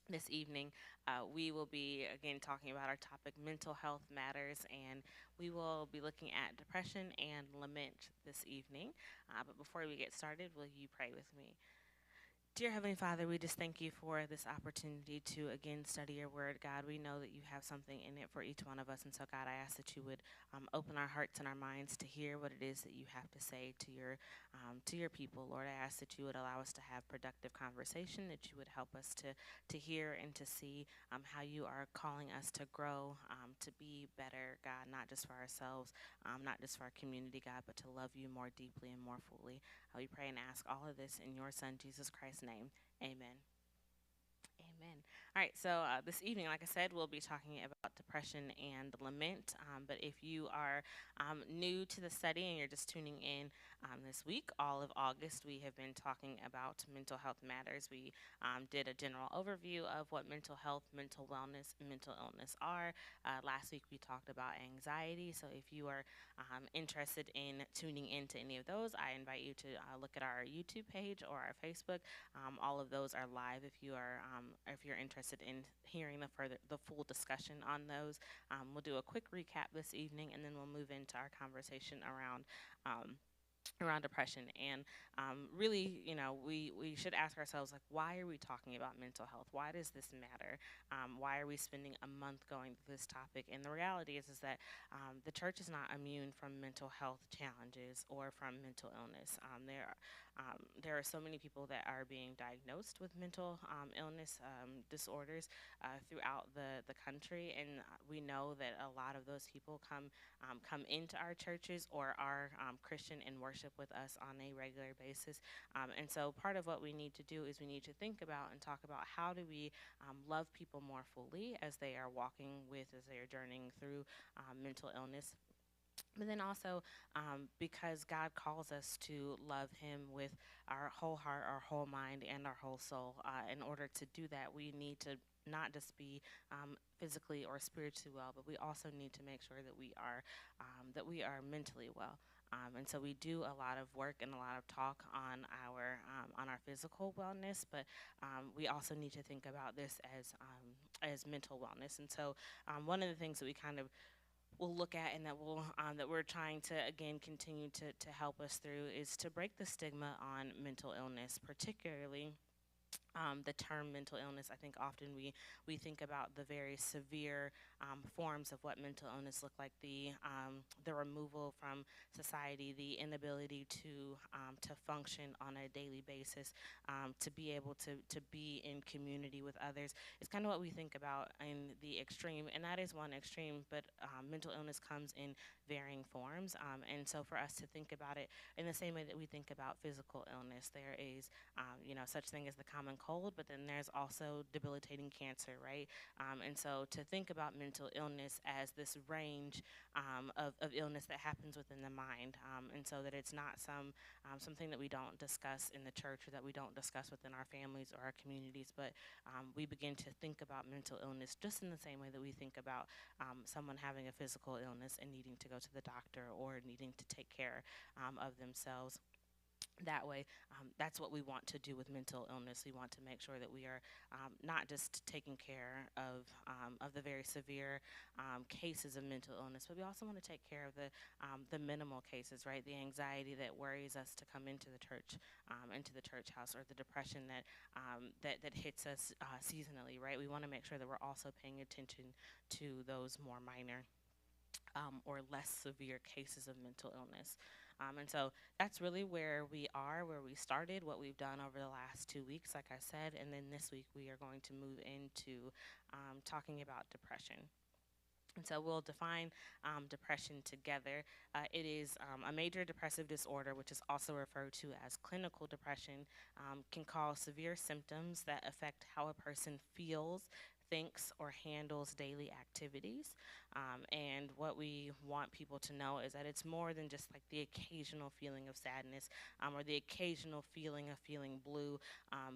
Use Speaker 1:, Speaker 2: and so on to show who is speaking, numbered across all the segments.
Speaker 1: This evening, we will be again talking about our topic mental health matters, and we will be looking at depression and lament this evening. But before we get started, will you pray with me? Dear Heavenly Father, we just thank you for this opportunity to again study your word. God, we know that you have something in it for each one of us. And so, God, I ask that you would open our hearts and our minds to hear what it is that you have to say to your people. Lord, I ask that you would allow us to have productive conversation, that you would help us to hear and to see how you are calling us to grow, to be better, God, not just for ourselves, not just for our community, God, but to love you more deeply and more fully. We pray and ask all of this in your Son, Jesus Christ's name. Amen. Amen. All right, so this evening, like I said, we'll be talking about depression and lament. But if you are new to the study and you're just tuning in this week, all of August, we have been talking about mental health matters. We did a general overview of what mental health, mental wellness, and mental illness are. Last week, we talked about anxiety. So if you are interested in tuning into any of those, I invite you to look at our YouTube page or our Facebook. All of those are live if you're interested in hearing the full discussion on those. We'll do a quick recap this evening, and then we'll move into our conversation um, around depression. And really, we should ask ourselves, like, why are we talking about mental health? Why does this matter? Why are we spending a month going through this topic? And the reality is that the church is not immune from mental health challenges or from mental illness. There are so many people that are being diagnosed with mental illness disorders throughout the country, and we know that a lot of those people come into our churches or are Christian and worship with us on a regular basis. And so part of what we need to do is we need to think about and talk about how do we love people more fully as they are as they are journeying through mental illness. But then also, because God calls us to love Him with our whole heart, our whole mind, and our whole soul. In order to do that, we need to not just be physically or spiritually well, but we also need to make sure that we are mentally well. And so we do a lot of work and a lot of talk on our physical wellness, but we also need to think about this as mental wellness. And so one of the things that we kind of will look at and that we're trying to again continue to help us through is to break the stigma on mental illness, particularly the term mental illness. I think often we think about the very severe forms of what mental illness look like, the removal from society, the inability to function on a daily basis, to be able to be in community with others. It's kind of what we think about in the extreme, and that is one extreme, but mental illness comes in varying forms. And so for us to think about it in the same way that we think about physical illness, there is such thing as the common cold, but then there's also debilitating cancer, right? And so to think about mental illness as this range of illness that happens within the mind, and so that it's not something that we don't discuss in the church or that we don't discuss within our families or our communities, but we begin to think about mental illness just in the same way that we think about someone having a physical illness and needing to go to the doctor or needing to take care of themselves that way. That's what we want to do with mental illness. We want to make sure that we are not just taking care of the very severe cases of mental illness, but we also want to take care of the minimal cases, right? The anxiety that worries us to come into the church house, or the depression that hits us seasonally, right? We want to make sure that we're also paying attention to those more minor or less severe cases of mental illness. And so that's really where we are, where we started, what we've done over the last 2 weeks, like I said. And then this week we are going to move into talking about depression. And so we'll define depression together. It is a major depressive disorder, which is also referred to as clinical depression, can cause severe symptoms that affect how a person feels, thinks, or handles daily activities. And what we want people to know is that it's more than just like the occasional feeling of sadness or the occasional feeling of feeling blue.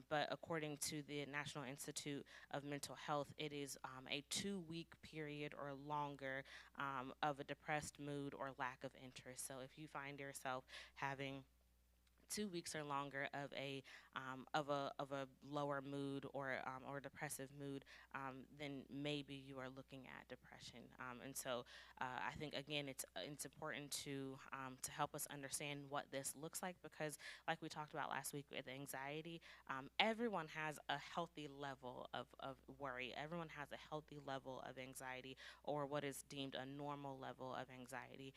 Speaker 1: But according to the National Institute of Mental Health, it is a 2-week period or longer of a depressed mood or lack of interest. So if you find yourself having 2 weeks or longer of a lower mood or depressive mood, then maybe you are looking at depression. And so I think again it's important to help us understand what this looks like, because like we talked about last week with anxiety, everyone has a healthy level of worry. Everyone has a healthy level of anxiety, or what is deemed a normal level of anxiety.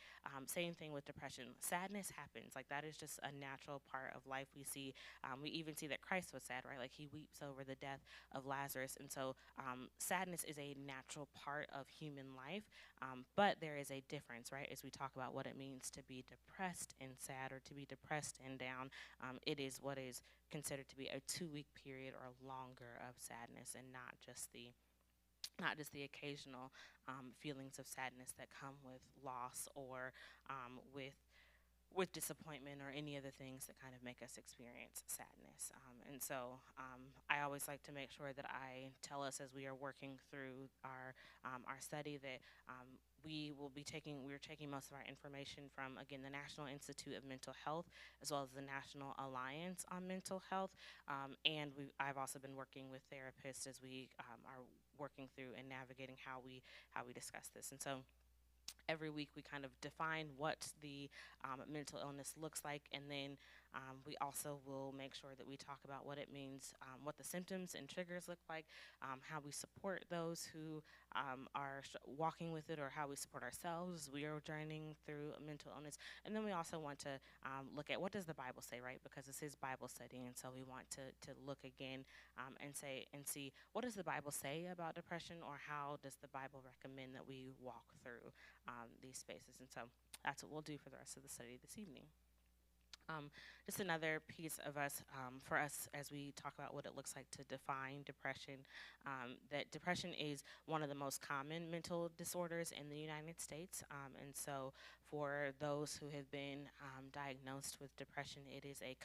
Speaker 1: Same thing with depression. Sadness happens. Like, that is just a natural part of life. We even see that Christ was sad, right? Like, he weeps over the death of Lazarus. And so sadness is a natural part of human life. But there is a difference, right? As we talk about what it means to be depressed and sad, or to be depressed and down, it is what is considered to be a 2 week period or longer of sadness, and not just the occasional feelings of sadness that come with loss, or with disappointment, or any of the things that kind of make us experience sadness. And so I always like to make sure that I tell us, as we are working through our study, that we're taking most of our information from, again, the National Institute of Mental Health, as well as the National Alliance on Mental Health. And I've also been working with therapists as we are working through and navigating how we discuss this. And so every week we kind of define what the mental illness looks like, and then we also will make sure that we talk about what it means, what the symptoms and triggers look like, how we support those who are walking with it, or how we support ourselves as we are journeying through a mental illness. And then we also want to look at, what does the Bible say, right? Because this is Bible study, and so we want to look again and see, what does the Bible say about depression, or how does the Bible recommend that we walk through these spaces. And so that's what we'll do for the rest of the study this evening. Just another piece of for us, as we talk about what it looks like to define depression, that depression is one of the most common mental disorders in the United States. And so for those who have been diagnosed with depression, it's a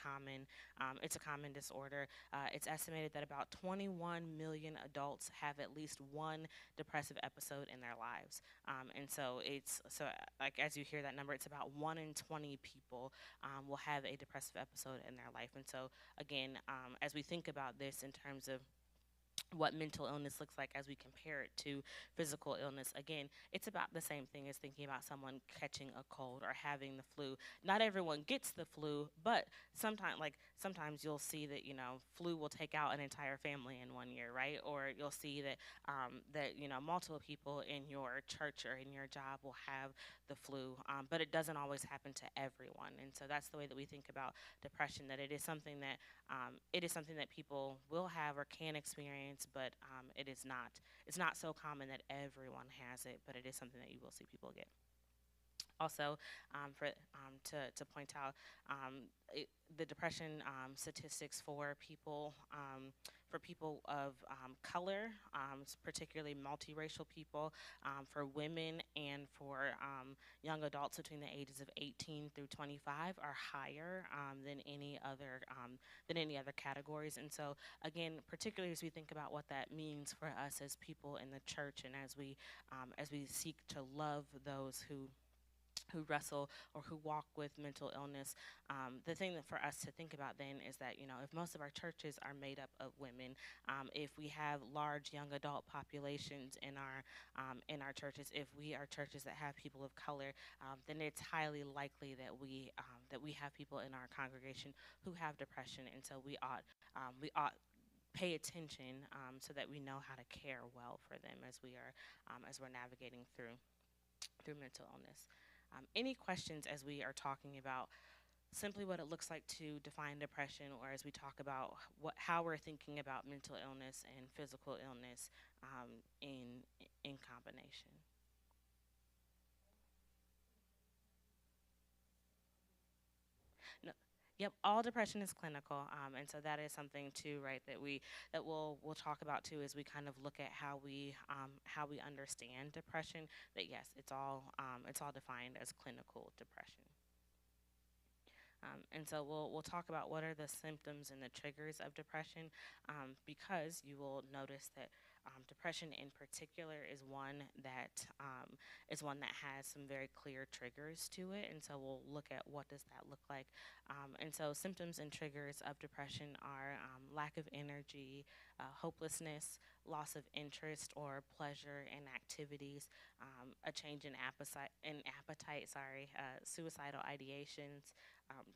Speaker 1: common disorder. It's estimated that about 21 million adults have at least one depressive episode in their lives. And so like, as you hear that number, it's about 1 in 20 people will have a depressive episode in their life. And so again, as we think about this in terms of what mental illness looks like as we compare it to physical illness, again, it's about the same thing as thinking about someone catching a cold or having the flu. Not everyone gets the flu, but sometimes you'll see that, flu will take out an entire family in one year, right? Or you'll see that multiple people in your church or in your job will have the flu, but it doesn't always happen to everyone. And so that's the way that we think about depression, that it is something that people will have or can experience, but it's not so common that everyone has it, but it is something that you will see people get. Also, to point out, the depression statistics for people of color, particularly multiracial people, for women, and for young adults between the ages of 18 through 25, are higher than any other categories. And so again, particularly as we think about what that means for us as people in the church, and as we seek to love those who wrestle or who walk with mental illness, the thing that for us to think about then is that, if most of our churches are made up of women, if we have large young adult populations in our churches, if we are churches that have people of color, then it's highly likely that we have people in our congregation who have depression. And so we ought pay attention, so that we know how to care well for them as we're navigating through mental illness. Any questions as we are talking about simply what it looks like to define depression, or as we talk about how we're thinking about mental illness and physical illness in combination? No. Yep, all depression is clinical, and so that is something too, right? We'll talk about too, as we kind of look at how we understand depression. That yes, it's all defined as clinical depression. And so we'll talk about what are the symptoms and the triggers of depression, because you will notice that Depression in particular is one that has some very clear triggers to it, and so we'll look at what does that look like. And so symptoms and triggers of depression are lack of energy, hopelessness, loss of interest or pleasure in activities, a change in appetite, suicidal ideations,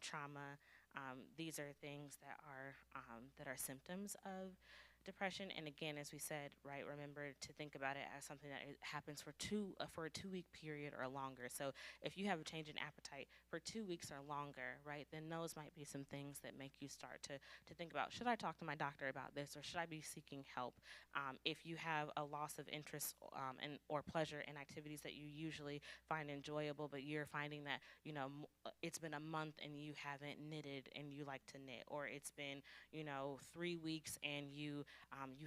Speaker 1: trauma. These are things that are symptoms of depression. And again, as we said, right, remember to think about it as something that happens for a 2 week period or longer. So if you have a change in appetite for 2 weeks or longer, right, then those might be some things that make you start to think about, should I talk to my doctor about this, or should I be seeking help? If you have a loss of interest and or pleasure in activities that you usually find enjoyable, but you're finding that it's been a month and you haven't knitted and you like to knit, or it's been 3 weeks and you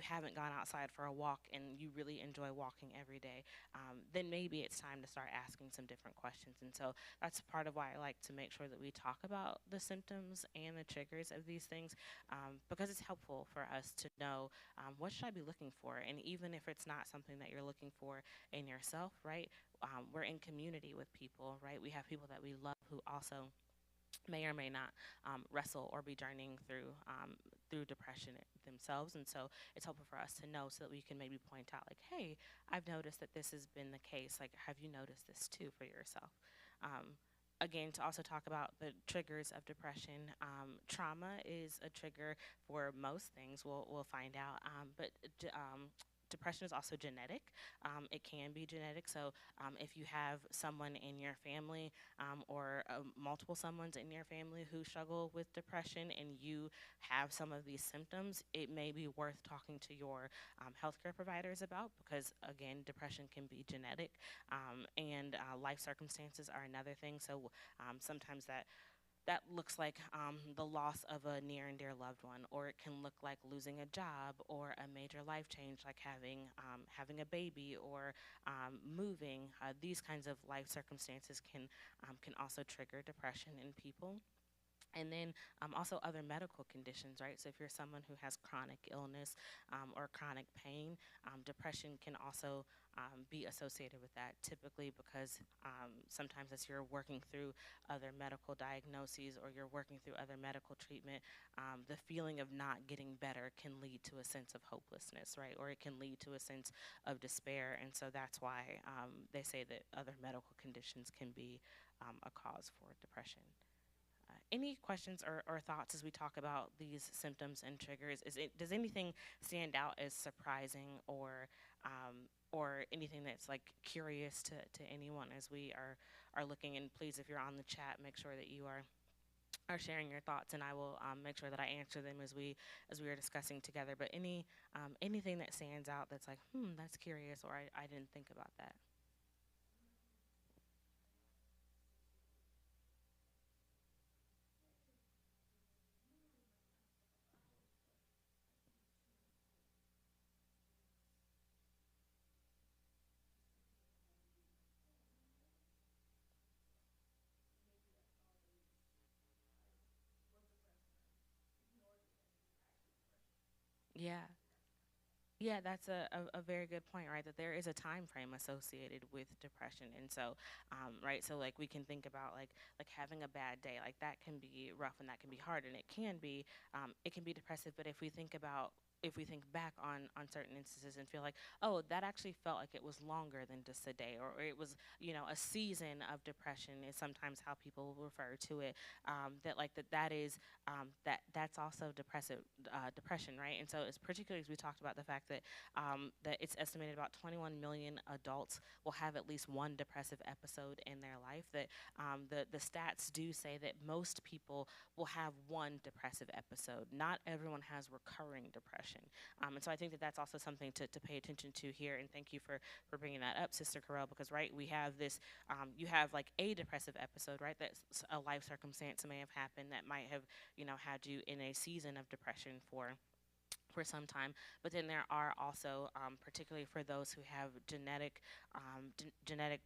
Speaker 1: haven't gone outside for a walk and you really enjoy walking every day, then maybe it's time to start asking some different questions. And so that's part of why I like to make sure that we talk about the symptoms and the triggers of these things, because it's helpful for us to know what should I be looking for. And even if it's not something that you're looking for in yourself, right? We're in community with people, right? We have people that we love who also may or may not wrestle or be journeying through depression themselves. And so it's helpful for us to know so that we can maybe point out, like, hey, I've noticed that this has been the case. Like, have you noticed this too for yourself? Again, to also talk about the triggers of depression, trauma is a trigger for most things. We'll find out, but depression is also genetic. It can be genetic. So if you have someone in your family or multiple someones in your family who struggle with depression and you have some of these symptoms, it may be worth talking to your healthcare providers about, because again, depression can be genetic, and life circumstances are another thing. So sometimes that looks like the loss of a near and dear loved one, or it can look like losing a job or a major life change, like having a baby or moving. These kinds of life circumstances can also trigger depression in people. And then also other medical conditions, right? So if you're someone who has chronic illness or chronic pain, depression can also be associated with that, typically because sometimes as you're working through other medical diagnoses or you're working through other medical treatment, the feeling of not getting better can lead to a sense of hopelessness, right? Or it can lead to a sense of despair. And so that's why they say that other medical conditions can be a cause for depression. Any questions or thoughts as we talk about these symptoms and triggers? Does anything stand out as surprising or anything that's like curious to anyone as we are looking? And please, if you're on the chat, make sure that you are sharing your thoughts, and I will make sure that I answer them as we are discussing together. But anything that stands out that's like, that's curious, or I didn't think about that. Yeah. Yeah, that's a very good point, right? That there is a time frame associated with depression, and so, right, so like we can think about like having a bad day, like that can be rough and that can be hard, and it can be depressive. But if we think back on certain instances and feel like, oh, that actually felt like it was longer than just a day, or it was a season of depression is sometimes how people refer to it. That's also depression, right? And so it's particularly as we talked about the fact that it's estimated about 21 million adults will have at least one depressive episode in their life. That the stats do say that most people will have one depressive episode. Not everyone has recurring depression, and so I think that that's also something to pay attention to here. And thank you for bringing that up, Sister Carell, because right, we have this. You have like a depressive episode, right? That's a life circumstance that may have happened that might have had you in a season of depression for for some time. But then there are also, particularly for those who have genetic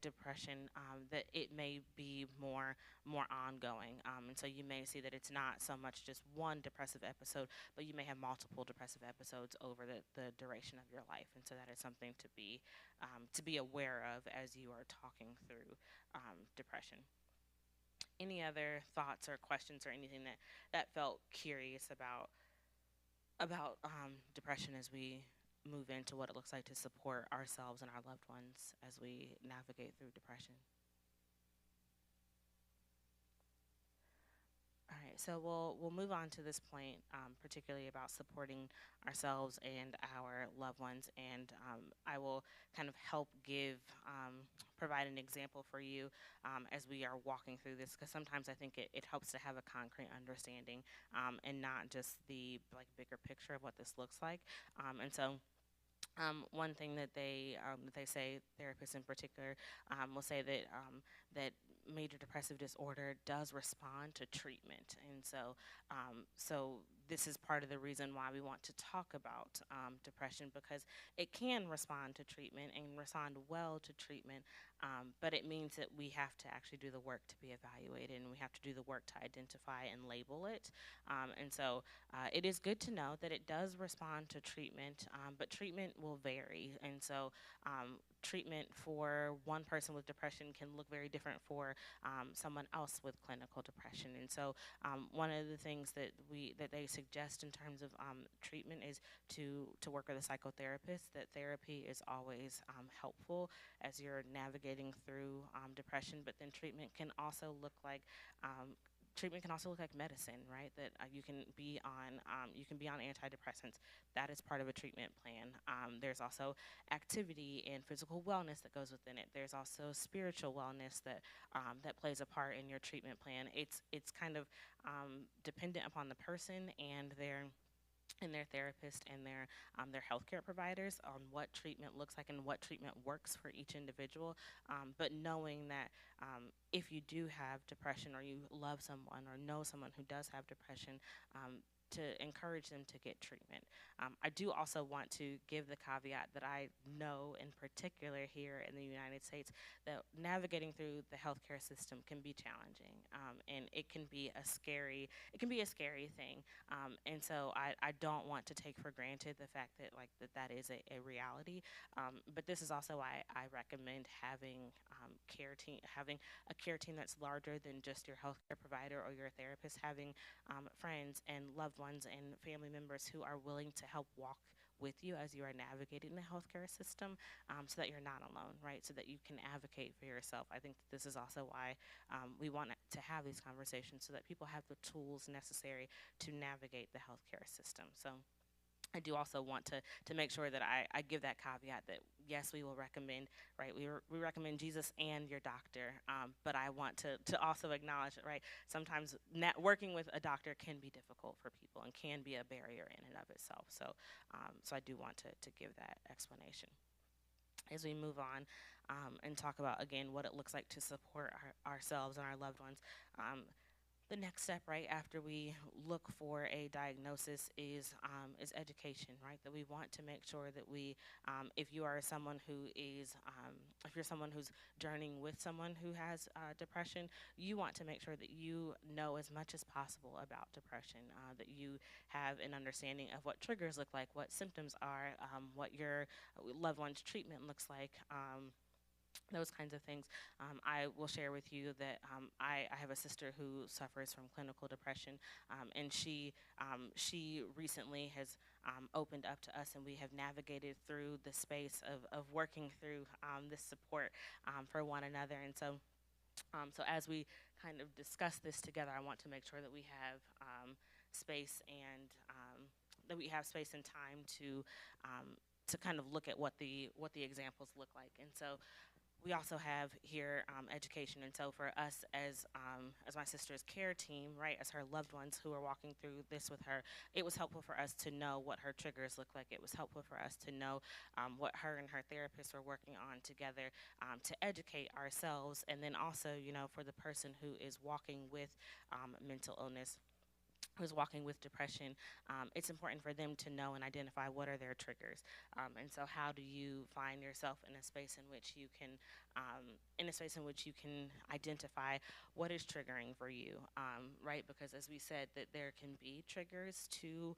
Speaker 1: depression, that it may be more ongoing. And so you may see that it's not so much just one depressive episode, but you may have multiple depressive episodes over the duration of your life. And so that is something to be aware of as you are talking through depression. Any other thoughts or questions or anything that felt curious about depression as we move into what it looks like to support ourselves and our loved ones as we navigate through depression? All right, so we'll move on to this point, particularly about supporting ourselves and our loved ones, and I will kind of help provide an example for you as we are walking through this, because sometimes I think it helps to have a concrete understanding and not just the like bigger picture of what this looks like, and so. One thing that they say, therapists in particular, will say that major depressive disorder does respond to treatment, and so this is part of the reason why we want to talk about depression, because it can respond to treatment and respond well to treatment, but it means that we have to actually do the work to be evaluated, and we have to do the work to identify and label it, and so it is good to know that it does respond to treatment, but treatment will vary. And so, treatment for one person with depression can look very different for someone else with clinical depression. And so, one of the things that they suggest in terms of treatment is to work with a psychotherapist. That therapy is always helpful as you're navigating through depression. But then treatment can also look like medicine, right? That you can be on antidepressants. That is part of a treatment plan. There's also activity and physical wellness that goes within it. There's also spiritual wellness that plays a part in your treatment plan. It's kind of dependent upon the person and their therapist and their healthcare providers on what treatment looks like and what treatment works for each individual. But knowing that if you do have depression or you love someone or know someone who does have depression, to encourage them to get treatment. I do also want to give the caveat that I know in particular here in the United States that navigating through the healthcare system can be challenging, and it can be a scary thing. And so I don't want to take for granted the fact that that is a reality. But this is also why I recommend having a care team that's larger than just your healthcare provider or your therapist, having friends and loved ones and family members who are willing to help walk with you as you are navigating the healthcare system, so that you're not alone, right? So that you can advocate for yourself. I think that this is also why we want to have these conversations so that people have the tools necessary to navigate the healthcare system. So I do also want to make sure that I give that caveat that yes, we will recommend, right? We recommend Jesus and your doctor, but I want to also acknowledge that, right? Sometimes working with a doctor can be difficult for people and can be a barrier in and of itself. So I do want to give that explanation. As we move on and talk about again what it looks like to support ourselves and our loved ones. The next step, right after we look for a diagnosis, is education, right? That we want to make sure that if you are someone if you're someone who's journeying with someone who has depression, you want to make sure that you know as much as possible about depression, that you have an understanding of what triggers look like, what symptoms are, what your loved one's treatment looks like. Those kinds of things. I will share with you that I have a sister who suffers from clinical depression, and she recently has opened up to us, and we have navigated through the space of working through this support for one another. And so as we kind of discuss this together, I want to make sure that we have space and space and time to kind of look at what the examples look like. And so we also have here education, and so for us as my sister's care team, right, as her loved ones who are walking through this with her, it was helpful for us to know what her triggers look like. It was helpful for us to know what her and her therapist were working on together, to educate ourselves, and then also, for the person who is walking with mental illness, who's walking with depression, it's important for them to know and identify what are their triggers. And so, how do you find yourself in a space in which you can, identify what is triggering for you, right? Because as we said, that there can be triggers to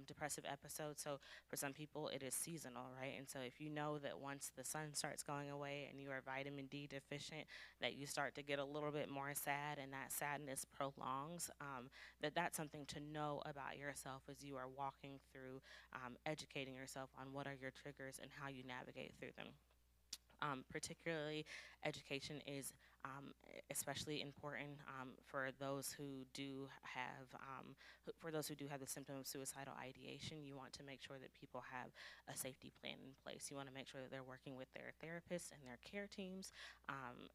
Speaker 1: depressive episodes. So for some people, it is seasonal, right? And so if you know that once the sun starts going away and you are vitamin D deficient, that you start to get a little bit more sad and that sadness prolongs, that's something to know about yourself as you are walking through educating yourself on what are your triggers and how you navigate through them. Particularly, education is especially important for those who do have the symptom of suicidal ideation. You want to make sure that people have a safety plan in place. You want to make sure that they're working with their therapists and their care teams,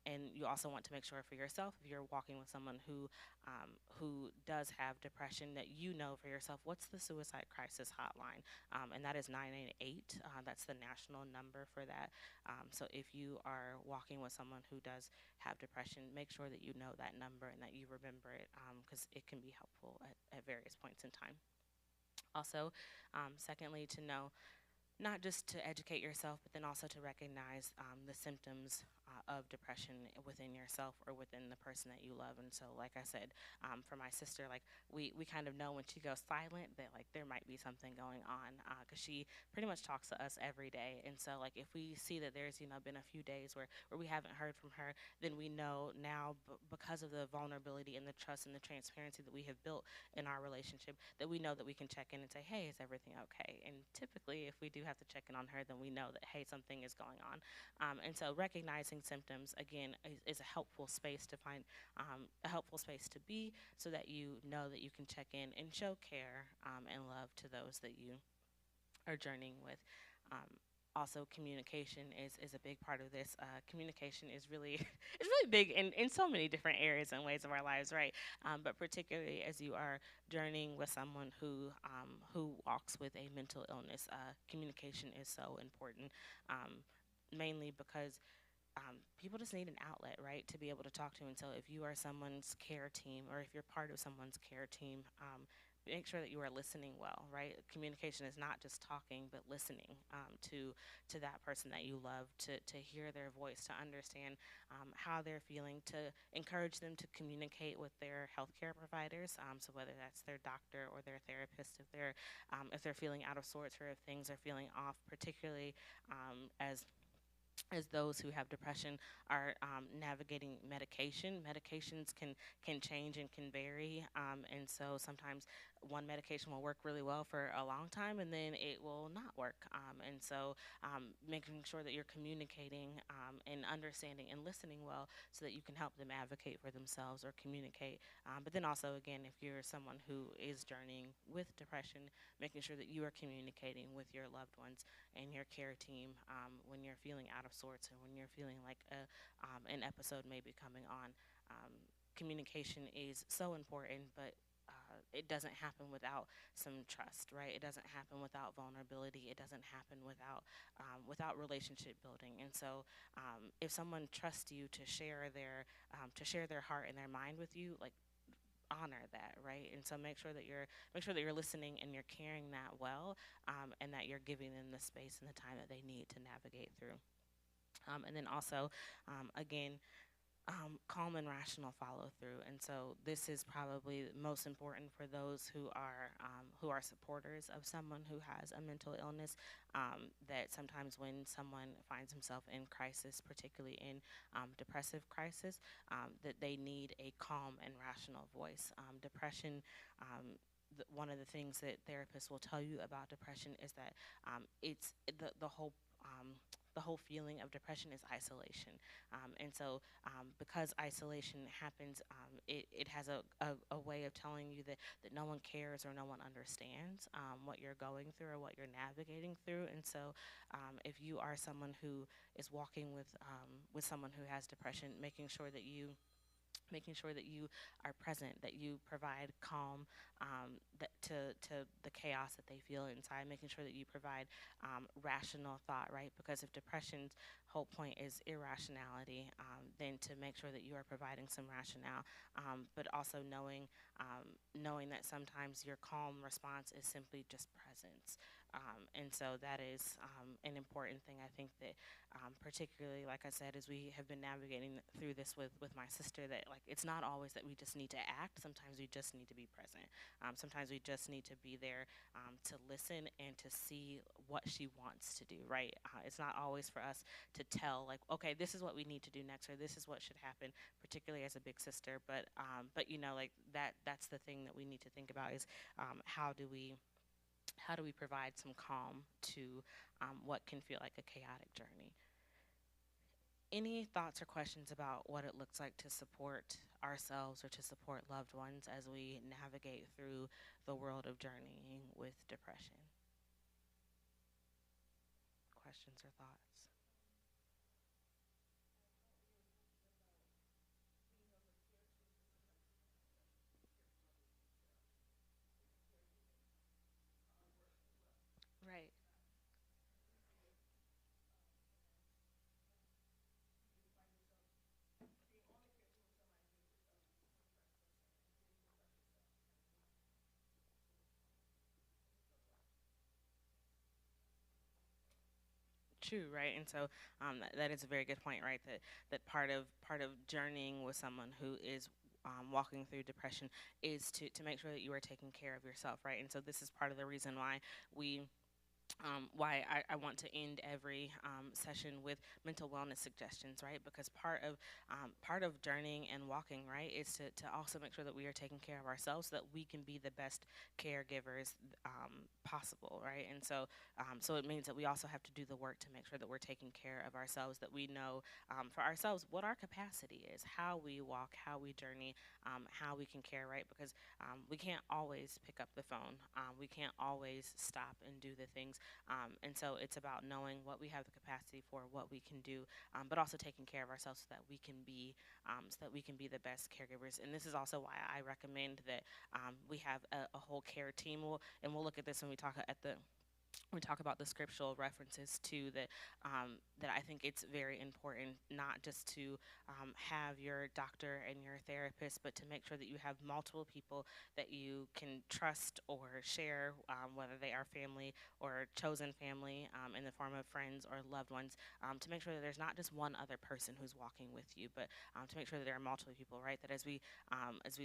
Speaker 1: and you also want to make sure for yourself, if you're walking with someone who does have depression, that you know for yourself what's the suicide crisis hotline, and that is 988. That's the national number for that. So if you are walking with someone who does have depression, make sure that you know that number and that you remember it, because it can be helpful at various points in time. Also, secondly, to know not just to educate yourself, but then also to recognize the symptoms of depression within yourself or within the person that you love. And so, like I said, for my sister, like we kind of know when she goes silent that like there might be something going on, because she pretty much talks to us every day. And so, like if we see that there's been a few days where we haven't heard from her, then we know now because of the vulnerability and the trust and the transparency that we have built in our relationship, that we know that we can check in and say, hey, is everything okay? And typically, if we do have to check in on her, then we know that, hey, something is going on. And so recognizing symptoms, again, is a helpful space to find, a helpful space to be, so that you know that you can check in and show care and love to those that you are journeying with. Also, communication is a big part of this. Communication is really it's really big in so many different areas and ways of our lives, right? But particularly as you are journeying with someone who walks with a mental illness, communication is so important. Mainly because people just need an outlet, right, to be able to talk to. And so, if you are someone's care team, or if you're part of someone's care team, make sure that you are listening well, right? Communication is not just talking, but listening to that person that you love, to hear their voice, to understand how they're feeling, to encourage them to communicate with their healthcare providers. So whether that's their doctor or their therapist, if they're feeling out of sorts or if things are feeling off, particularly as those who have depression are navigating medication. Medications can change and can vary, and so sometimes one medication will work really well for a long time, and then it will not work. And so, making sure that you're communicating and understanding and listening well, so that you can help them advocate for themselves or communicate. But then also, again, if you're someone who is journeying with depression, making sure that you are communicating with your loved ones and your care team when you're feeling out of sorts and when you're feeling like an episode may be coming on. Communication is so important, but it doesn't happen without some trust, right? It doesn't happen without vulnerability. It doesn't happen without relationship building. And so, if someone trusts you to share their heart and their mind with you, like honor that, right? And so make sure that you're listening and you're carrying that well, and that you're giving them the space and the time that they need to navigate through. And then also, again, calm and rational follow through. And so this is probably most important for those who are supporters of someone who has a mental illness. That sometimes when someone finds himself in crisis, particularly in depressive crisis, that they need a calm and rational voice. Depression. One of the things that therapists will tell you about depression is that it's the whole feeling of depression is isolation. And so, because isolation happens, it has a way of telling you that no one cares or no one understands what you're going through or what you're navigating through. And so, if you are someone who is walking with someone who has depression, making sure that making sure that you are present, that you provide calm, to the chaos that they feel inside, making sure that you provide rational thought, right? Because if depression's whole point is irrationality, then to make sure that you are providing some rationale, but also knowing that sometimes your calm response is simply just presence. And so that is an important thing. I think that particularly, like I said, as we have been navigating through this with my sister, that like it's not always that we just need to act. Sometimes we just need to be present. Sometimes we just need to be there to listen and to see what she wants to do, right? It's not always for us to tell, like, okay, this is what we need to do next, or this is what should happen, particularly as a big sister. But like that's the thing that we need to think about is how do we provide some calm to what can feel like a chaotic journey. Any thoughts or questions about what it looks like to support ourselves or to support loved ones as we navigate through the world of journeying with depression? Questions or thoughts? Right. True, right? And so that is a very good point, right? That part of journeying with someone who is walking through depression is to make sure that you are taking care of yourself, right? And so this is part of the reason we why I want to end every session with mental wellness suggestions, right? Because part of journeying and walking, right, is to also make sure that we are taking care of ourselves so that we can be the best caregivers possible, right? And so it means that we also have to do the work to make sure that we're taking care of ourselves, that we know for ourselves what our capacity is, how we walk, how we journey, how we can care, right? Because we can't always pick up the phone. We can't always stop and do the things. And so it's about knowing what we have the capacity for, what we can do, but also taking care of ourselves so that we can be the best caregivers. And this is also why I recommend that we have a whole care team. And we'll look at this when we talk about the scriptural references too, that I think it's very important not just to have your doctor and your therapist, but to make sure that you have multiple people that you can trust or share, whether they are family or chosen family in the form of friends or loved ones, to make sure that there's not just one other person who's walking with you, but to make sure that there are multiple people, right? That as we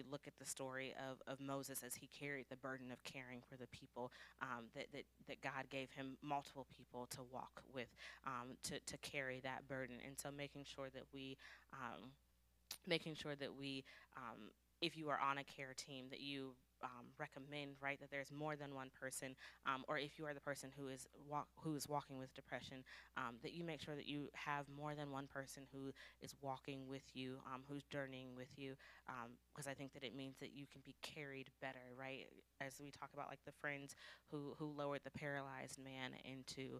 Speaker 1: look at the story of Moses as he carried the burden of caring for the people, that God gave him multiple people to walk with, to carry that burden. And so um, making sure that if you are on a care team, that you recommend, right, that there's more than one person, or if you are the person who is walking with depression, that you make sure that you have more than one person who is walking with you, who's journeying with you, because I think that it means that you can be carried better, right? As we talk about like the friends who lowered the paralyzed man into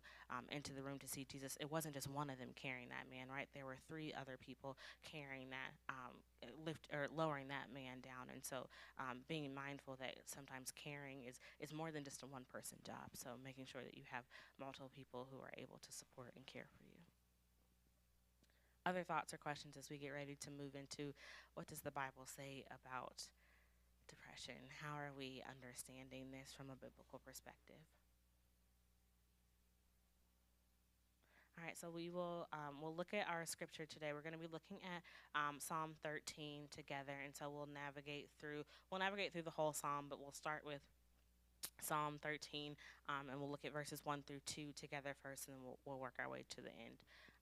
Speaker 1: the room to see Jesus, it wasn't just one of them carrying that man, right? There were three other people carrying that, lift or lowering that man down. And so being mindful that sometimes caring is more than just a one person job. So making sure that you have multiple people who are able to support and care for you. Other thoughts or questions as we get ready to move into what does the Bible say about depression? How are we understanding this from a biblical perspective? All right, so we'll look at our scripture today. We're going to be looking at Psalm 13 together, and so we'll navigate through the whole psalm, but we'll start with Psalm 13, and we'll look at verses 1 through 2 together first, and then we'll work our way to the end.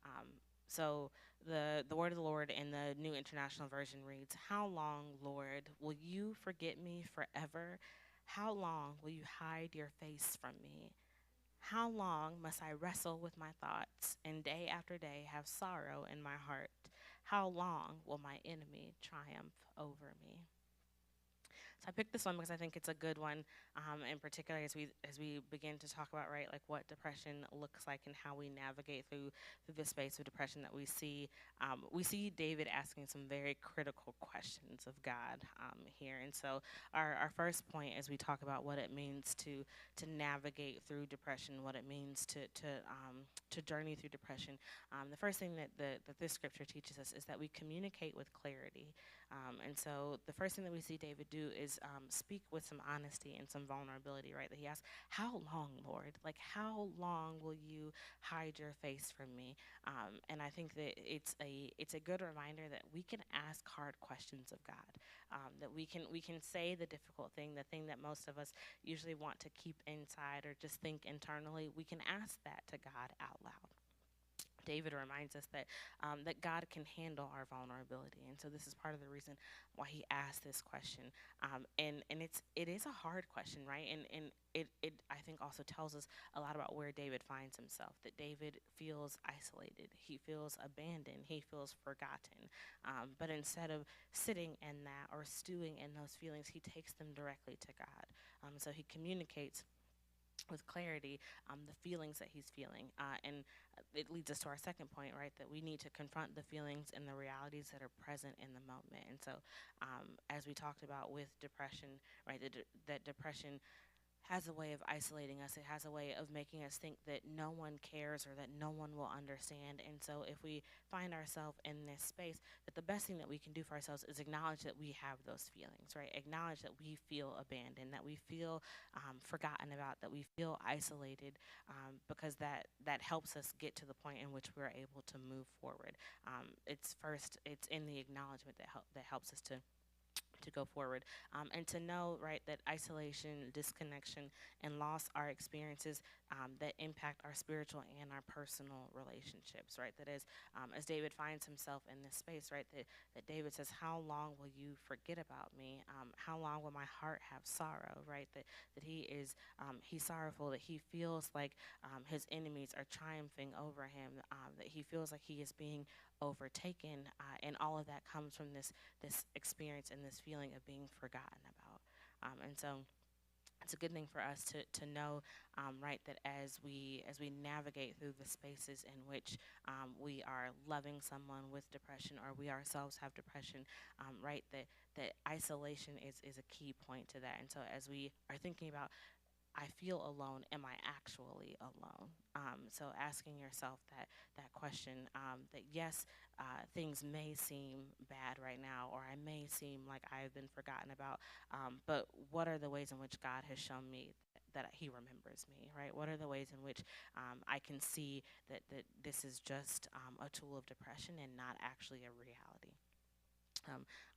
Speaker 1: Um, so the word of the Lord in the New International Version reads, "How long, Lord, will you forget me forever? How long will you hide your face from me? How long must I wrestle with my thoughts and day after day have sorrow in my heart? How long will my enemy triumph over me?" So I picked this one because I think it's a good one, in particular as we begin to talk about, right, like what depression looks like and how we navigate through the space of depression that we see. We see David asking some very critical questions of God here, and so our first point as we talk about what it means to navigate through depression, what it means to journey through depression. The first thing that this scripture teaches us is that we communicate with clarity. And so the first thing that we see David do is speak with some honesty and some vulnerability, right? That he asks, "How long, Lord? Like, how long will you hide your face from me?" And I think that it's a good reminder that we can ask hard questions of God. That we can say the difficult thing, the thing that most of us usually want to keep inside or just think internally. We can ask that to God out loud. David reminds us that God can handle our vulnerability, and so this is part of the reason why he asked this question. And it is a hard question, right? And it I think also tells us a lot about where David finds himself. That David feels isolated, he feels abandoned, he feels forgotten. But instead of sitting in that or stewing in those feelings, he takes them directly to God. So he communicates with clarity the feelings that he's feeling. And it leads us to our second point, right? That we need to confront the feelings and the realities that are present in the moment. And so, as we talked about with depression, right, that depression has a way of isolating us. It has a way of making us think that no one cares or that no one will understand. And so if we find ourselves in this space, that the best thing that we can do for ourselves is acknowledge that we have those feelings, right? Acknowledge that we feel abandoned, that we feel forgotten about, that we feel isolated, because that helps us get to the point in which we're able to move forward. It's in the acknowledgement that helps us to go forward, and to know, right, that isolation, disconnection, and loss are experiences that impact our spiritual and our personal relationships, right? That is, as David finds himself in this space, right, that David says, "How long will you forget about me? How long will my heart have sorrow?" Right? That he's sorrowful, that he feels like his enemies are triumphing over him, that he feels like he is being overtaken, and all of that comes from this experience and this feeling of being forgotten about. And so it's a good thing for us to know, right, that as we navigate through the spaces in which we are loving someone with depression or we ourselves have depression, right, that isolation is a key point to that. And so as we are thinking about, I feel alone. Am I actually alone? So asking yourself that question. That yes, things may seem bad right now, or I may seem like I've been forgotten about. But what are the ways in which God has shown me that He remembers me? Right? What are the ways in which I can see that this is just a tool of depression and not actually a reality?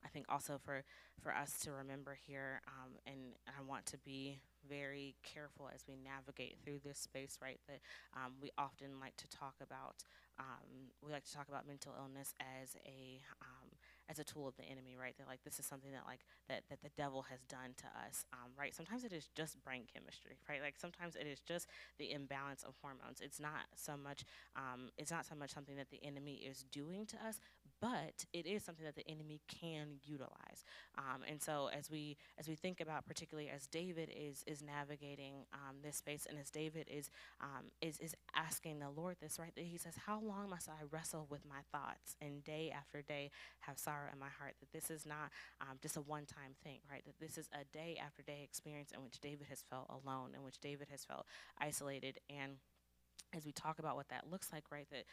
Speaker 1: I think also for us to remember here, and I want to be very careful as we navigate through this space, right? That we often like to talk about mental illness as a tool of the enemy, right? That like this is something that that the devil has done to us, right? Sometimes it is just brain chemistry, right? Like sometimes it is just the imbalance of hormones. It's not so much something that the enemy is doing to us, but it is something that the enemy can utilize. And so as we think about, particularly as David is navigating this space, and as David is asking the Lord this, right, that he says, "How long must I wrestle with my thoughts and day after day have sorrow in my heart?" That this is not just a one-time thing, right? That this is a day after day experience in which David has felt alone, in which David has felt isolated. And as we talk about what that looks like, right, that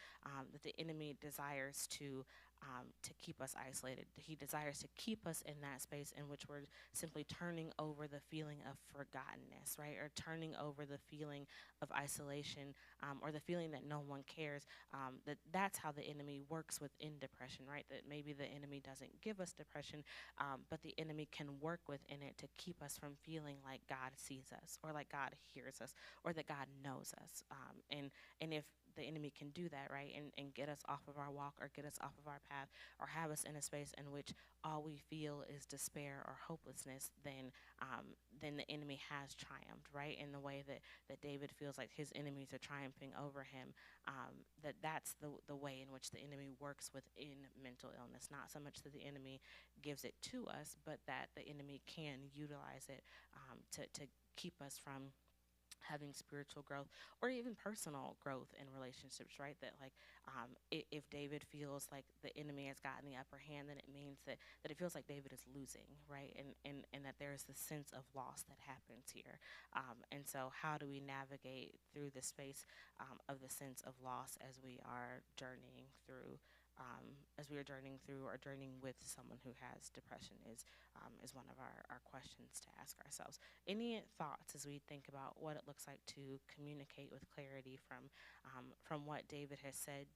Speaker 1: the enemy desires to keep us isolated. He desires to keep us in that space in which we're simply turning over the feeling of forgottenness, right, or turning over the feeling of isolation, or the feeling that no one cares. That's how the enemy works within depression, right? That maybe the enemy doesn't give us depression, but the enemy can work within it to keep us from feeling like God sees us, or like God hears us, or that God knows us. And if the enemy can do that, right? And get us off of our walk or get us off of our path or have us in a space in which all we feel is despair or hopelessness, then the enemy has triumphed, right? In the way that David feels like his enemies are triumphing over him, that's the way in which the enemy works within mental illness. Not so much that the enemy gives it to us, but that the enemy can utilize it to keep us from having spiritual growth or even personal growth in relationships, right? That like if David feels like the enemy has gotten the upper hand, then it means that it feels like David is losing, right? And that there's this sense of loss that happens here. And so how do we navigate through the space of the sense of loss as we are journeying through or journeying with someone who has depression is one of our questions to ask ourselves. Any thoughts as we think about what it looks like to communicate with clarity from what David has said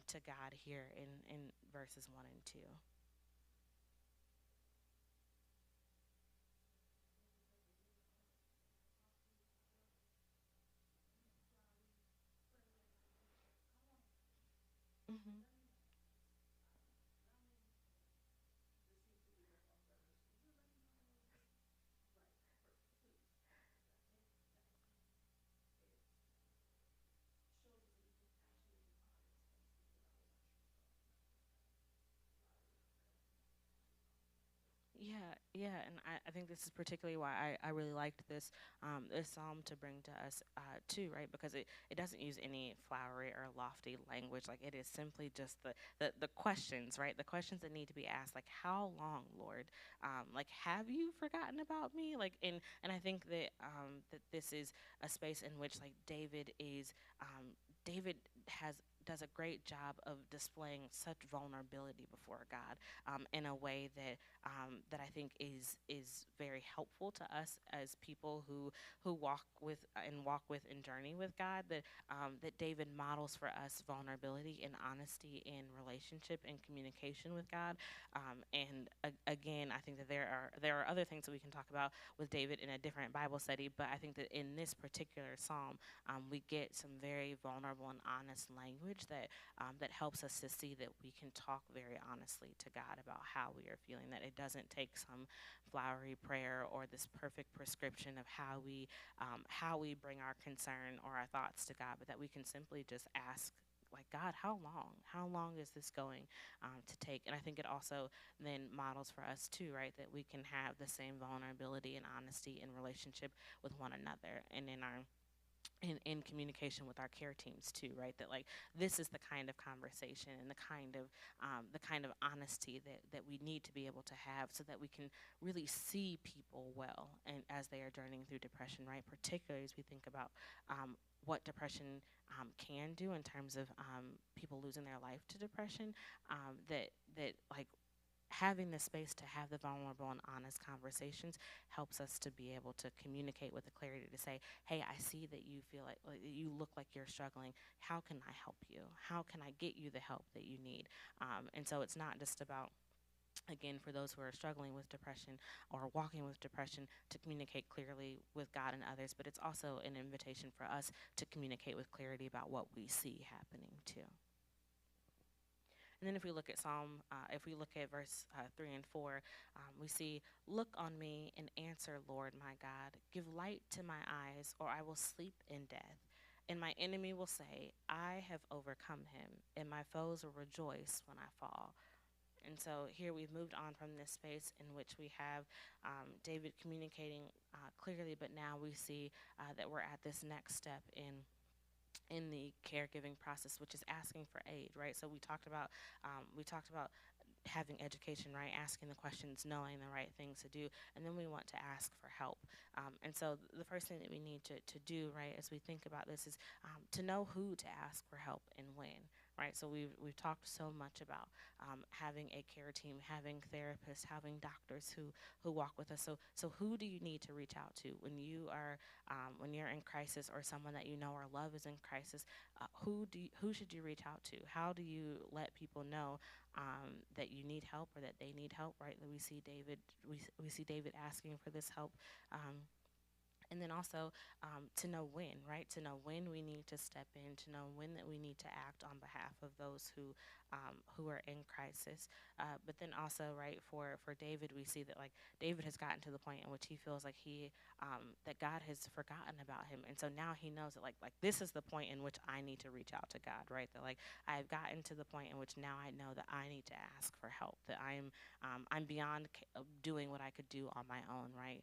Speaker 1: to God here in verses 1 and 2? Mm-hmm. Yeah, and I think this is particularly why I really liked this psalm to bring to us too, right? Because it doesn't use any flowery or lofty language. Like it is simply just the questions, right? The questions that need to be asked, like how long, Lord? Like have you forgotten about me? Like and I think that this is a space in which like David has does a great job of displaying such vulnerability before God in a way that I think is very helpful to us as people who walk with and journey with God. That David models for us vulnerability and honesty in relationship and communication with God. Again, I think that there are other things that we can talk about with David in a different Bible study, but I think that in this particular psalm, we get some very vulnerable and honest language that helps us to see that we can talk very honestly to God about how we are feeling. That it doesn't take some flowery prayer or this perfect prescription of how we bring our concern or our thoughts to God, but that we can simply just ask. Like God, how long? How long is this going to take? And I think it also then models for us too, right? That we can have the same vulnerability and honesty in relationship with one another and in communication with our care teams too, right? That like this is the kind of conversation and the kind of honesty that we need to be able to have so that we can really see people well and as they are journeying through depression, right? Particularly as we think about what depression can do in terms of people losing their life to depression. That like having the space to have the vulnerable and honest conversations helps us to be able to communicate with the clarity to say, hey, I see that you feel like you look like you're struggling. How can I help you? How can I get you the help that you need? And so it's not just about, again, for those who are struggling with depression or walking with depression, to communicate clearly with God and others, but it's also an invitation for us to communicate with clarity about what we see happening too. And then if we look at if we look at verse 3 and 4, we see, "Look on me and answer, Lord my God. Give light to my eyes, or I will sleep in death. And my enemy will say, I have overcome him, and my foes will rejoice when I fall." And so here we've moved on from this space in which we have David communicating clearly, but now we see that we're at this next step in the caregiving process, which is asking for aid, right? So we talked about having education, right? Asking the questions, knowing the right things to do, and then we want to ask for help. And so the first thing that we need to do, right, as we think about this is to know who to ask for help and when. Right, so we've talked so much about having a care team, having therapists, having doctors who walk with us. So who do you need to reach out to when you're in crisis, or someone that you know or love is in crisis? Who should you reach out to? How do you let people know that you need help or that they need help? Right, that we see David asking for this help. And then also to know when, right? To know when we need to step in, to know when that we need to act on behalf of those who are in crisis. But then also, right, for David, we see that like David has gotten to the point in which he feels like he that God has forgotten about him, and so now he knows that like this is the point in which I need to reach out to God, right? That like I have gotten to the point in which now I know that I need to ask for help, that I'm beyond doing what I could do on my own, right?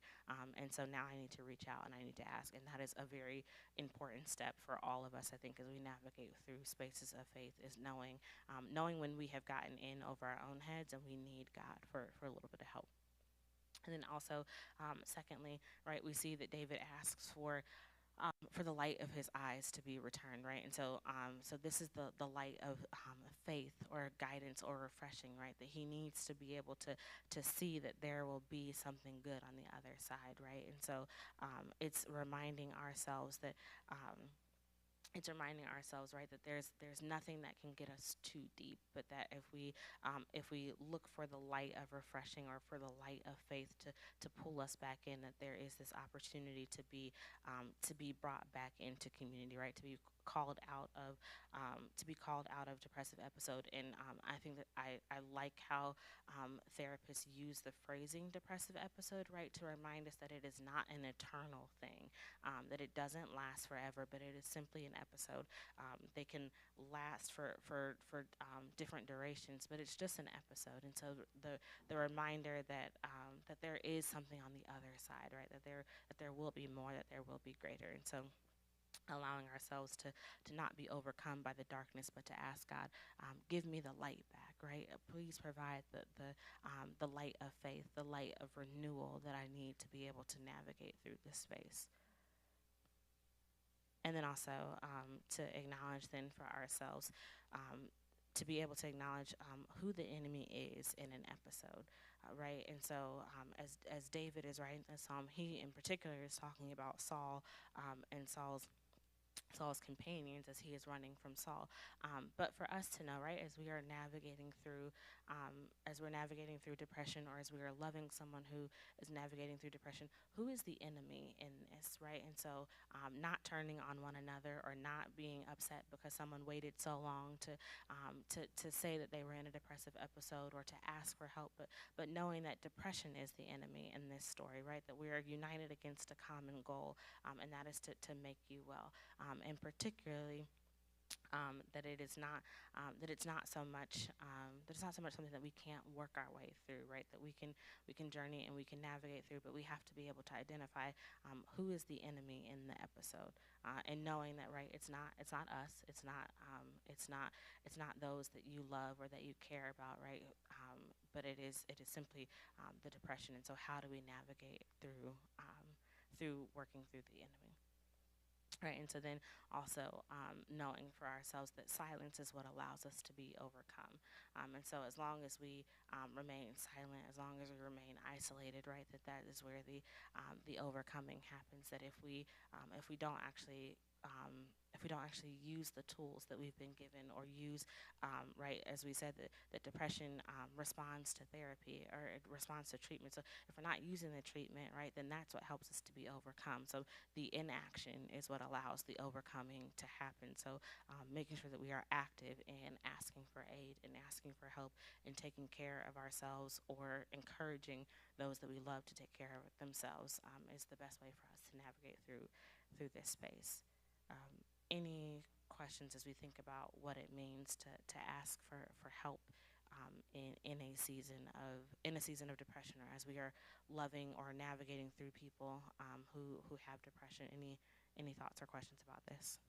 Speaker 1: And so now I need to reach out and I need to ask. And that is a very important step for all of us, I think, as we navigate through spaces of faith, is knowing when we have gotten in over our own heads and we need God for a little bit of help. And then also, secondly, right, we see that David asks for the light of his eyes to be returned, right? And so, so this is the light of faith or guidance or refreshing, right? That he needs to be able to see that there will be something good on the other side, right? And so, it's reminding ourselves that. It's reminding ourselves, right, that there's nothing that can get us too deep, but that if we look for the light of refreshing or for the light of faith to pull us back in, that there is this opportunity to be brought back into community, right, to be called out of depressive episode. And I think that I like how therapists use the phrasing depressive episode, right, to remind us that it is not an eternal thing, that it doesn't last forever, but it is simply an episode. They can last for different durations, but it's just an episode. And so the reminder that there is something on the other side, right? That there will be more, that there will be greater. And so allowing ourselves to not be overcome by the darkness, but to ask God, give me the light back, right? Please provide the light of faith, the light of renewal that I need to be able to navigate through this space. And then also to acknowledge then for ourselves, to be able to acknowledge who the enemy is in an episode, right? And so as David is writing this psalm, he in particular is talking about Saul and Saul's companions as he is running from Saul. But for us to know, right, as we're navigating through depression, or as we are loving someone who is navigating through depression, who is the enemy in this, right? And so, not turning on one another or not being upset because someone waited so long to say that they were in a depressive episode or to ask for help, but knowing that depression is the enemy in this story, right? That we are united against a common goal, and that is to make you well, and particularly that it is not that it's not so much that it's not so much something that we can't work our way through, right? That we can journey and we can navigate through, but we have to be able to identify who is the enemy in the episode, and knowing that, right, it's not us, it's not those that you love or that you care about, right? But it is simply the depression. And so, how do we navigate through working through the enemy? Right, and so then also knowing for ourselves that silence is what allows us to be overcome. And so as long as we remain silent, as long as we remain isolated, right, that is where the overcoming happens. That if we don't actually if we don't actually use the tools that we've been given, or use, right, as we said, that depression responds to therapy, or it responds to treatment. So if we're not using the treatment, right, then that's what helps us to be overcome. So the inaction is what allows the overcoming to happen. So making sure that we are active and asking for aid and asking for help and taking care of ourselves, or encouraging those that we love to take care of themselves, is the best way for us to navigate through this space. Any questions as we think about what it means to ask for help in a season of depression, or as we are loving or navigating through people who have depression? Any thoughts or questions about this?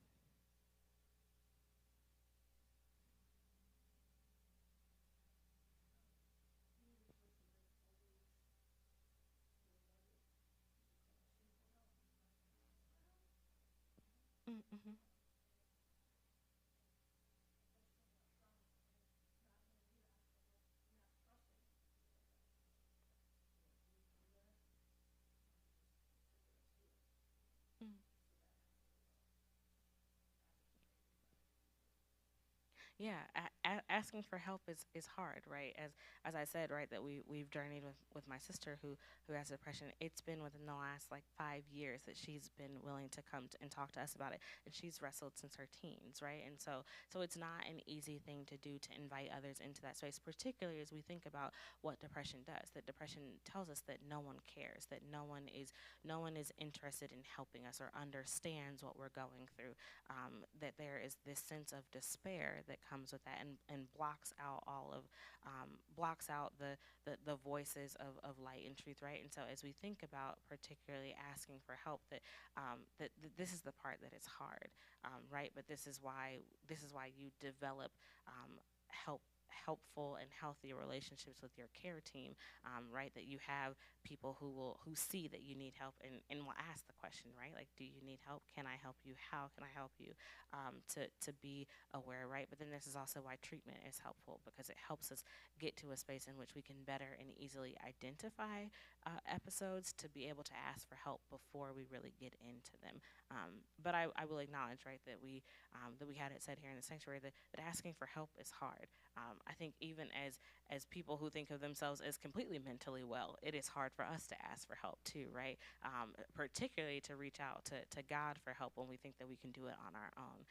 Speaker 1: Mm-hmm. Yeah, asking for help is hard, right? As I said, right, that we've journeyed with my sister who has depression. It's been within the last like 5 years that she's been willing to come and talk to us about it, and she's wrestled since her teens, right? And so it's not an easy thing to do to invite others into that space, particularly as we think about what depression does. That depression tells us that no one cares, that no one is interested in helping us or understands what we're going through. That there is this sense of despair that comes with that, and blocks out blocks out the voices of light and truth, right? And so as we think about particularly asking for help, that this is the part that is hard, right? But this is why you develop help helpful and healthy relationships with your care team, right? That you have people who see that you need help, and will ask the question, right? Like, do you need help? Can I help you? How can I help you? To be aware, right? But then this is also why treatment is helpful, because it helps us get to a space in which we can better and easily identify episodes, to be able to ask for help before we really get into them. But I will acknowledge, right, that we had it said here in the sanctuary, that asking for help is hard. I think even as people who think of themselves as completely mentally well, it is hard for us to ask for help too, right? Particularly to reach out to God for help when we think that we can do it on our own.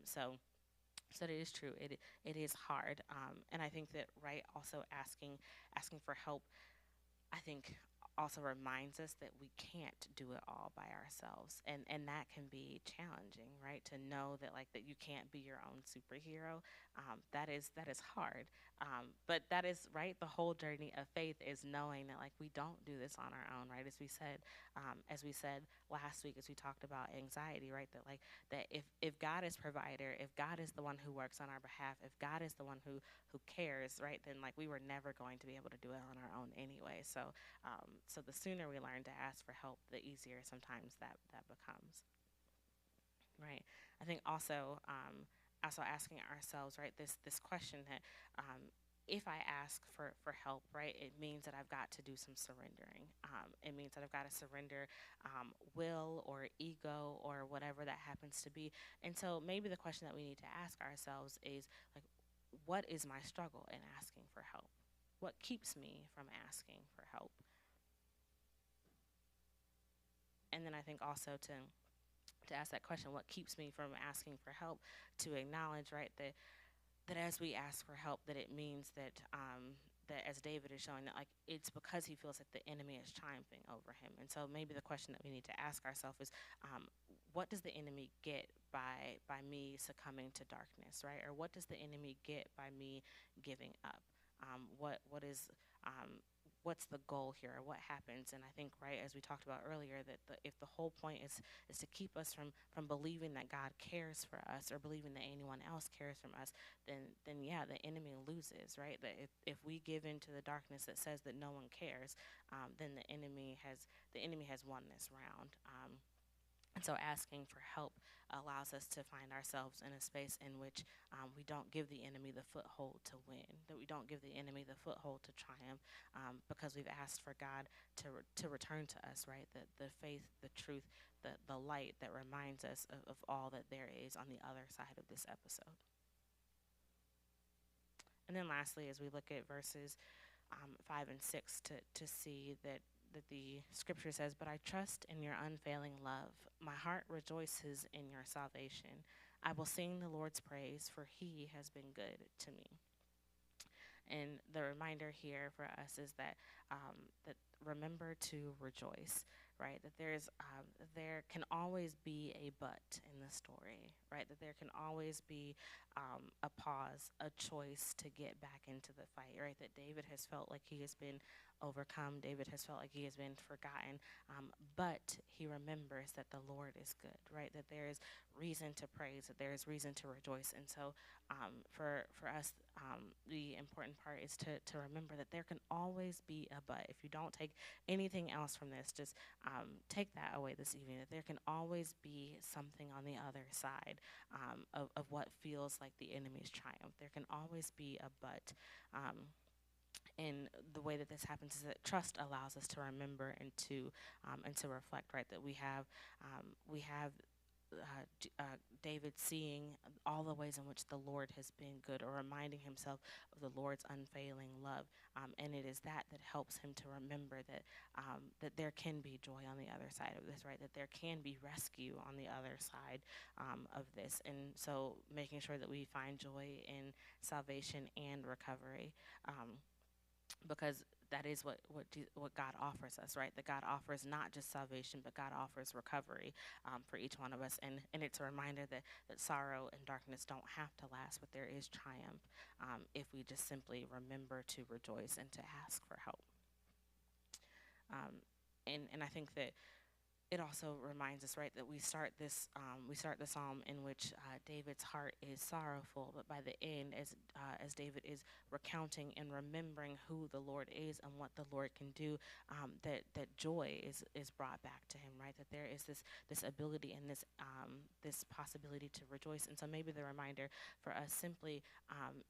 Speaker 1: So it is true. It is hard, and I think that, right, also asking for help, I think, also reminds us that we can't do it all by ourselves, and that can be challenging, right? To know that, like, that you can't be your own superhero. That is hard, but that is, right, the whole journey of faith is knowing that, like, we don't do this on our own, right? As we said last week, as we talked about anxiety, right? That, like, that if God is provider, if God is the one who works on our behalf, if God is the one who cares, right, then, like, we were never going to be able to do it on our own anyway. So the sooner we learn to ask for help, the easier sometimes that becomes, right? I think also asking ourselves, right, this question that, if I ask for help, right, it means that I've got to do some surrendering. It means that I've got to surrender will or ego or whatever that happens to be. And so maybe the question that we need to ask ourselves is, like, what is my struggle in asking for help? What keeps me from asking for help? And then I think also to ask that question, what keeps me from asking for help, to acknowledge, right, that as we ask for help, that it means that as David is showing, that, like, it's because he feels like the enemy is triumphing over him. And so maybe the question that we need to ask ourselves is, what does the enemy get by me succumbing to darkness, right? Or what does the enemy get by me giving up? What is what's the goal here? What happens? And I think, right, as we talked about earlier, that if the whole point is to keep us from believing that God cares for us, or believing that anyone else cares from us, then yeah, the enemy loses, right? That if we give into the darkness that says that no one cares, then the enemy has won this round. And so asking for help allows us to find ourselves in a space in which we don't give the enemy the foothold to win, that we don't give the enemy the foothold to triumph, because we've asked for God to return to us, right? The faith, the truth, the light that reminds us of all that there is on the other side of this episode. And then lastly, as we look at verses 5 and 6, to see that the scripture says, "But I trust in your unfailing love. My heart rejoices in your salvation. I will sing the Lord's praise, for he has been good to me." And the reminder here for us is that remember to rejoice, right? That there can always be a but in the story, right? That there can always be a pause, a choice to get back into the fight, right? That David has felt like he has been overcome. David has felt like he has been forgotten, but he remembers that the Lord is good, right? That there is reason to praise, that there is reason to rejoice. And so for us, the important part is to remember that there can always be a but. If you don't take anything else from this, just take that away this evening, that there can always be something on the other side of what feels like the enemy's triumph. There can always be a but. And the way that this happens is that trust allows us to remember and to reflect, right? That we have David seeing all the ways in which the Lord has been good, or reminding himself of the Lord's unfailing love. And it is that that helps him to remember that there can be joy on the other side of this, right? That there can be rescue on the other side of this. And so making sure that we find joy in salvation and recovery. Because that is what God offers us, right? That God offers not just salvation, but God offers recovery for each one of us, and it's a reminder that sorrow and darkness don't have to last, but there is triumph if we just simply remember to rejoice and to ask for help. Um, and I think that it also reminds us, right, that we start the psalm in which David's heart is sorrowful, but by the end, as David is recounting and remembering who the Lord is and what the Lord can do, that joy is brought back to him, right? That there is this ability and this possibility to rejoice. And so maybe the reminder for us simply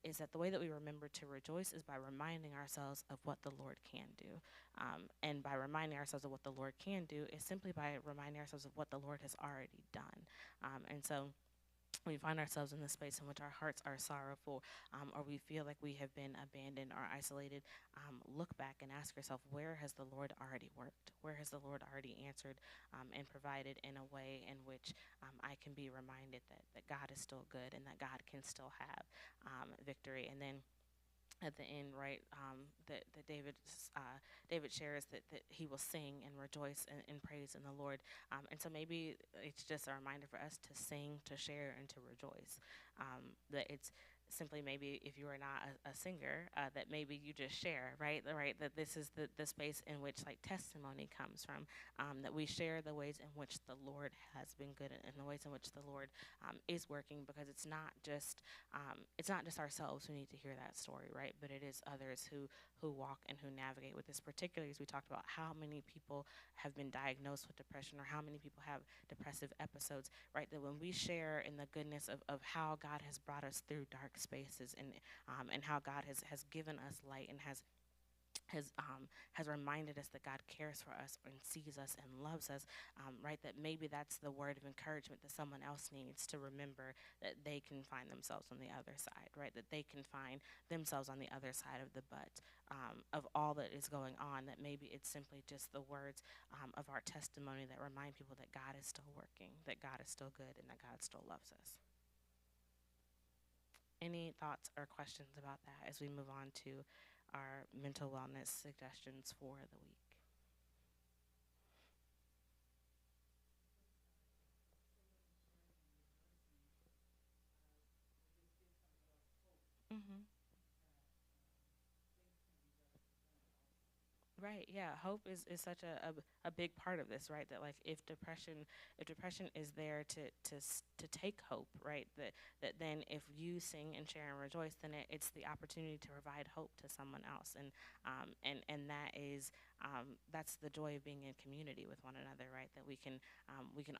Speaker 1: is that the way that we remember to rejoice is by reminding ourselves of what the Lord can do. And by reminding ourselves of what the Lord can do is simply by reminding ourselves of what the Lord has already done. And so when we find ourselves in the space in which our hearts are sorrowful, or we feel like we have been abandoned or isolated, look back and ask yourself, where has the Lord already worked? Where has the Lord already answered and provided in a way in which I can be reminded that God is still good and that God can still have victory? And then at the end, right, that David shares that he will sing and rejoice and praise in the Lord. And so maybe it's just a reminder for us to sing, to share, and to rejoice. That it's simply maybe if you are not a singer, that maybe you just share, right, that this is the space in which like testimony comes from, that we share the ways in which the Lord has been good and the ways in which the Lord is working, because it's not just ourselves who need to hear that story, right? But it is others who walk and who navigate with this, particularly as we talked about how many people have been diagnosed with depression or how many people have depressive episodes, right? That when we share in the goodness of how God has brought us through dark spaces and how God has given us light and has reminded us that God cares for us and sees us and loves us, right? That maybe that's the word of encouragement that someone else needs to remember that they can find themselves on the other side, right? That they can find themselves on the other side of the butt of all that is going on. That maybe it's simply just the words of our testimony that remind people that God is still working, that God is still good, and that God still loves us. Any thoughts or questions about that as we move on to our mental wellness suggestions for the week? Mm-hmm. Right. Yeah. Hope is such a big part of this, right? That like if depression is there to take hope, right? That then if you sing and share and rejoice, then it's the opportunity to provide hope to someone else, and that's the joy of being in community with one another, right? That we can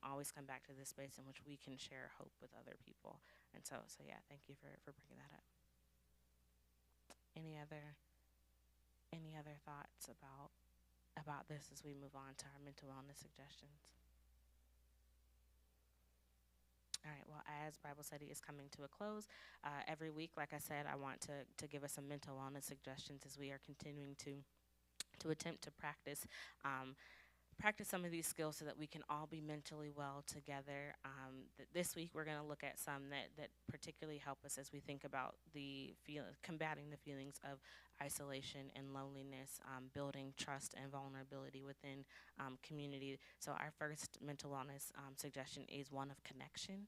Speaker 1: always come back to this space in which we can share hope with other people, and so yeah. Thank you for bringing that up. Any other any other thoughts about this as we move on to our mental wellness suggestions? All right, well, as Bible study is coming to a close, every week, like I said, I want to give us some mental wellness suggestions as we are continuing to attempt to practice some of these skills so that we can all be mentally well together. This week, we're going to look at some that particularly help us as we think about combating the feelings of isolation and loneliness, building trust and vulnerability within community. So our first mental wellness suggestion is one of connection.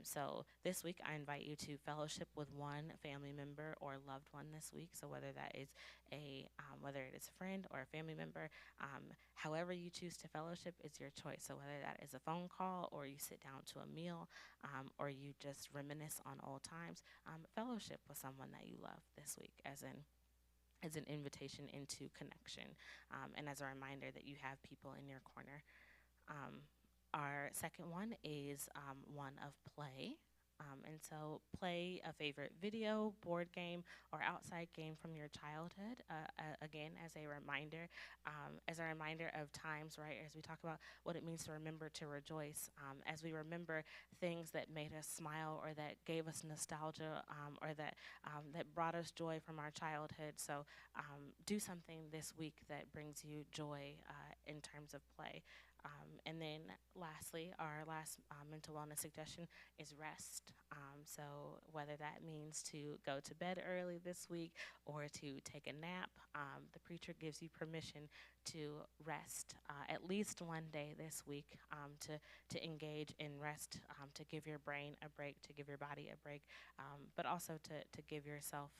Speaker 1: So this week, I invite you to fellowship with one family member or loved one this week. So whether it is a friend or a family member, however you choose to fellowship is your choice. So whether that is a phone call or you sit down to a meal, or you just reminisce on old times, fellowship with someone that you love this week, as an invitation into connection, and as a reminder that you have people in your corner. Our second one is one of play. And so play a favorite video, board game, or outside game from your childhood, again, as a reminder of times, right, as we talk about what it means to remember to rejoice, as we remember things that made us smile or that gave us nostalgia, or that brought us joy from our childhood. So do something this week that brings you joy in terms of play. And then lastly, our last mental wellness suggestion is rest. So whether that means to go to bed early this week or to take a nap, the preacher gives you permission to rest at least one day this week, to engage in rest, to give your brain a break, to give your body a break, but also to give yourself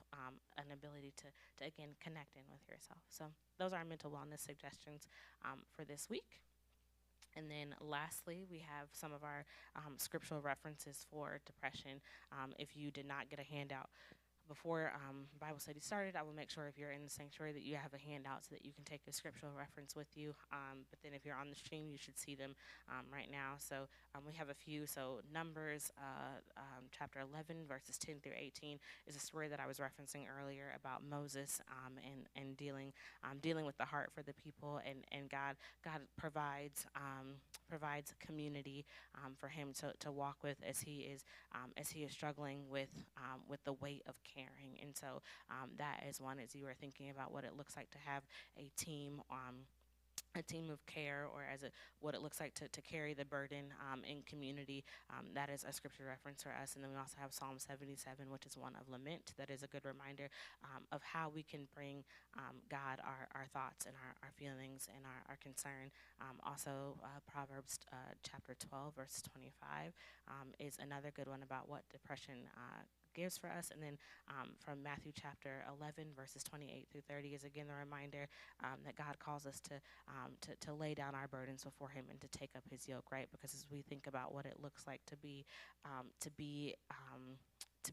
Speaker 1: an ability to again connect in with yourself. So those are our mental wellness suggestions for this week. And then lastly, we have some of our scriptural references for depression. If you did not get a handout before Bible study started, I will make sure if you're in the sanctuary that you have a handout so that you can take a scriptural reference with you. But then if you're on the stream, you should see them right now. So we have a few. So Numbers chapter 11, verses 10 through 18 is a story that I was referencing earlier about Moses, and dealing with the heart for the people, and God provides community for him to walk with as he is struggling with the weight of caring. And so that is one, as you are thinking about what it looks like to have a team. A team of care, or what it looks like to carry the burden in community. That is a scripture reference for us. And then we also have Psalm 77, which is one of lament. That is a good reminder of how we can bring God our thoughts and our feelings and our concern. Also, Proverbs chapter 12, verse 25 is another good one about what depression gives for us. And then from Matthew chapter 11, verses 28 through 30 is again the reminder that God calls us to lay down our burdens before him and to take up his yoke, right? Because as we think about what it looks like to be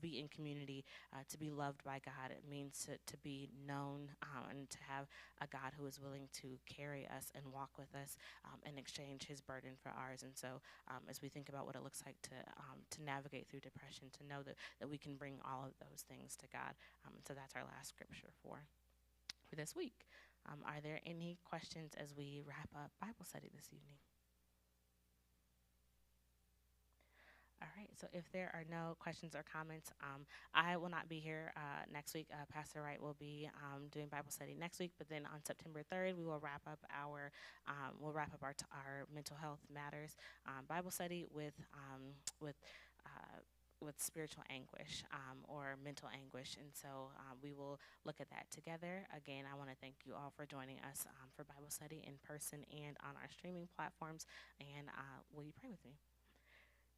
Speaker 1: in community, to be loved by God, it means to be known, and to have a God who is willing to carry us and walk with us, and exchange his burden for ours. And so as we think about what it looks like to navigate through depression, to know that we can bring all of those things to God. So that's our last scripture for this week. Are there any questions as we wrap up Bible study this evening? All right, so if there are no questions or comments, I will not be here next week. Pastor Wright will be doing Bible study next week, but then on September 3rd, we will wrap up our mental health matters Bible study with spiritual anguish, or mental anguish. And so we will look at that together. Again, I want to thank you all for joining us for Bible study in person and on our streaming platforms. And will you pray with me?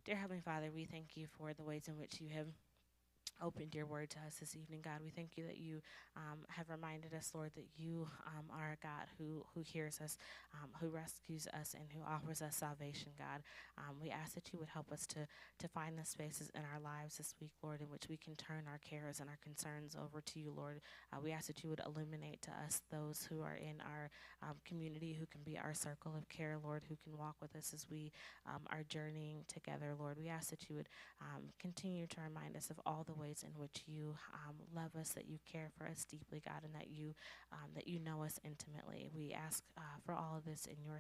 Speaker 1: Dear Heavenly Father, we thank you for the ways in which you have opened your word to us this evening, God. We thank you that you have reminded us, Lord, that you are a God who hears us, who rescues us, and who offers us salvation, God. We ask that you would help us to find the spaces in our lives this week, Lord, in which we can turn our cares and our concerns over to you, Lord. We ask that you would illuminate to us those who are in our community, who can be our circle of care, Lord, who can walk with us as we are journeying together, Lord. We ask that you would continue to remind us of all the ways in which you love us, that you care for us deeply, God, and that you know us intimately. We ask for all of this in your